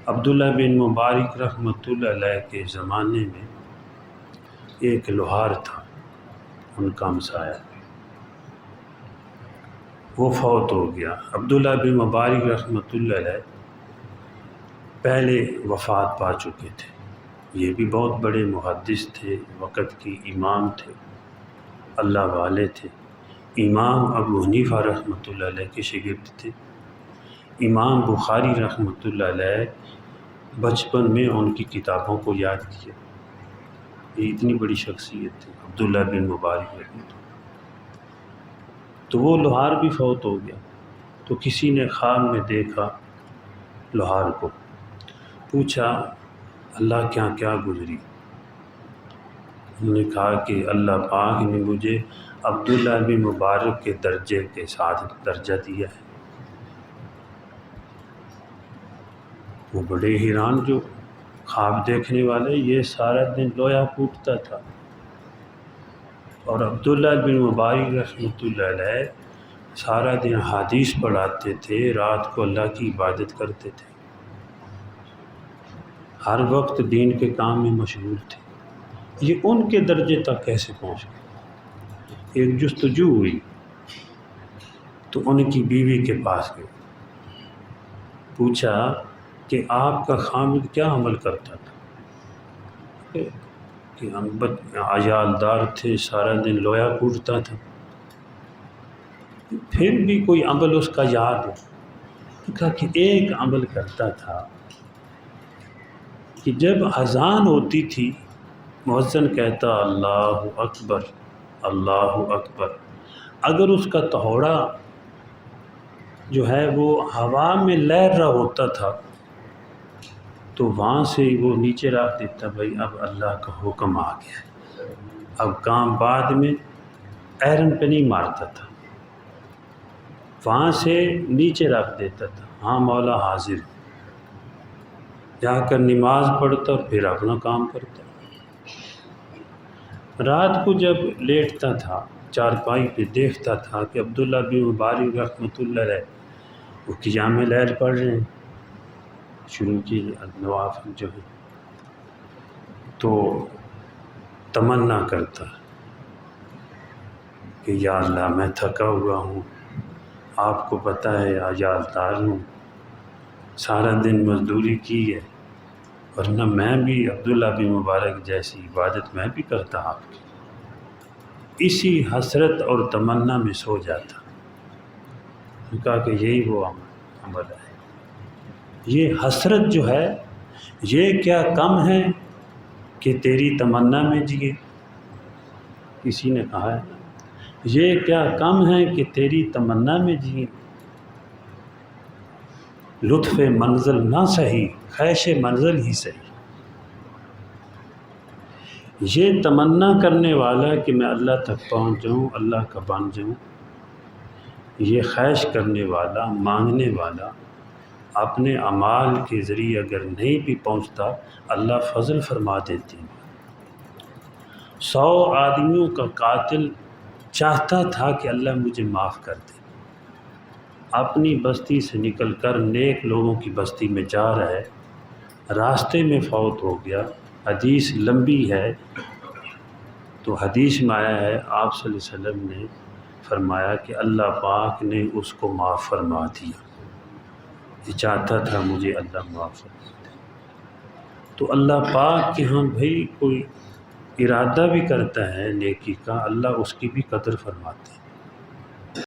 عبداللہ بن مبارک رحمۃ اللہ علیہ کے زمانے میں ایک لوہار تھا، ان کا ہمسایہ، وہ فوت ہو گیا۔ عبداللہ بن مبارک رحمۃ اللہ علیہ پہلے وفات پا چکے تھے، یہ بھی بہت بڑے محدث تھے، وقت کی امام تھے، اللہ والے تھے۔ امام ابو حنیفہ رحمۃ اللہ علیہ کے شاگرد تھے۔ امام بخاری رحمۃ اللہ علیہ بچپن میں ان کی کتابوں کو یاد کیا، یہ اتنی بڑی شخصیت تھی عبداللہ بن مبارک رحمۃ اللہ۔ تو وہ لوہار بھی فوت ہو گیا، تو کسی نے خواب میں دیکھا لوہار کو، پوچھا اللہ کیا کیا گزری؟ انہوں نے کہا کہ اللہ پاک نے مجھے عبداللہ بن مبارک کے درجے کے ساتھ درجہ دیا ہے۔ وہ بڑے حیران، جو خواب دیکھنے والے، یہ سارا دن لویا کوٹتا تھا، اور عبداللہ بن مبارک رحمۃ اللہ علیہ سارا دن حدیث پڑھاتے تھے، رات کو اللہ کی عبادت کرتے تھے، ہر وقت دین کے کام میں مشغول تھے، یہ ان کے درجے تک کیسے پہنچ گئے؟ ایک جستجو ہوئی تو ان کی بیوی کے پاس گئے، پوچھا کہ آپ کا خامد کیا عمل کرتا تھا؟ کہ ہم عیالدار تھے، سارا دن لویا کوٹتا تھا، پھر بھی کوئی عمل اس کا یاد ہو؟ کہا کہ ایک عمل کرتا تھا کہ جب اذان ہوتی تھی مؤذن کہتا اللہ اکبر اللہ اکبر، اگر اس کا تہوڑا جو ہے وہ ہوا میں لہر رہا ہوتا تھا تو وہاں سے وہ نیچے رکھ دیتا، بھائی اب اللہ کا حکم آ گیا ہے، اب کام بعد میں ایرن پہ نہیں مارتا تھا، وہاں سے نیچے رکھ دیتا تھا، ہاں مولا حاضر، جا کر نماز پڑھتا اور پھر اپنا کام کرتا۔ رات کو جب لیٹتا تھا چارپائی پہ، دیکھتا تھا کہ عبداللہ بن مبارک رحمۃ اللہ علیہ وہ قیام لیل پڑھ رہے ہیں، شروع کی نوافل جو ہے، تو تمنا کرتا کہ یا اللہ میں تھکا ہوا ہوں، آپ کو پتہ ہے عیالدار ہوں، سارا دن مزدوری کی ہے، ورنہ میں بھی عبداللہ بن مبارک جیسی عبادت میں بھی کرتا آپ کی۔ اسی حسرت اور تمنا میں سو جاتا۔ کہا کہ یہی وہ عمل ہے، یہ حسرت جو ہے یہ کیا کم ہے کہ تیری تمنا میں جیے؟ کسی نے کہا ہے یہ کیا کم ہے کہ تیری تمنا میں جیے؟ لطف منزل نہ سہی، خیش منزل ہی سہی۔ یہ تمنا کرنے والا کہ میں اللہ تک پہنچ جاؤں، اللہ کا بن جاؤں، یہ خواہش کرنے والا، مانگنے والا، اپنے اعمال کے ذریعے اگر نہیں بھی پہنچتا اللہ فضل فرما دیتے ہیں۔ 100 آدمیوں کا قاتل چاہتا تھا کہ اللہ مجھے معاف کر دے، اپنی بستی سے نکل کر نیک لوگوں کی بستی میں جا رہا ہے، راستے میں فوت ہو گیا۔ حدیث لمبی ہے، تو حدیث میں آیا ہے آپ صلی اللہ علیہ وسلم نے فرمایا کہ اللہ پاک نے اس کو معاف فرما دیا، یہ چاہتا تھا مجھے اللہ معاف فرما دے۔ تو اللہ پاک کہ ہاں بھائی کوئی ارادہ بھی کرتا ہے نیکی کا، اللہ اس کی بھی قدر فرماتے ہیں۔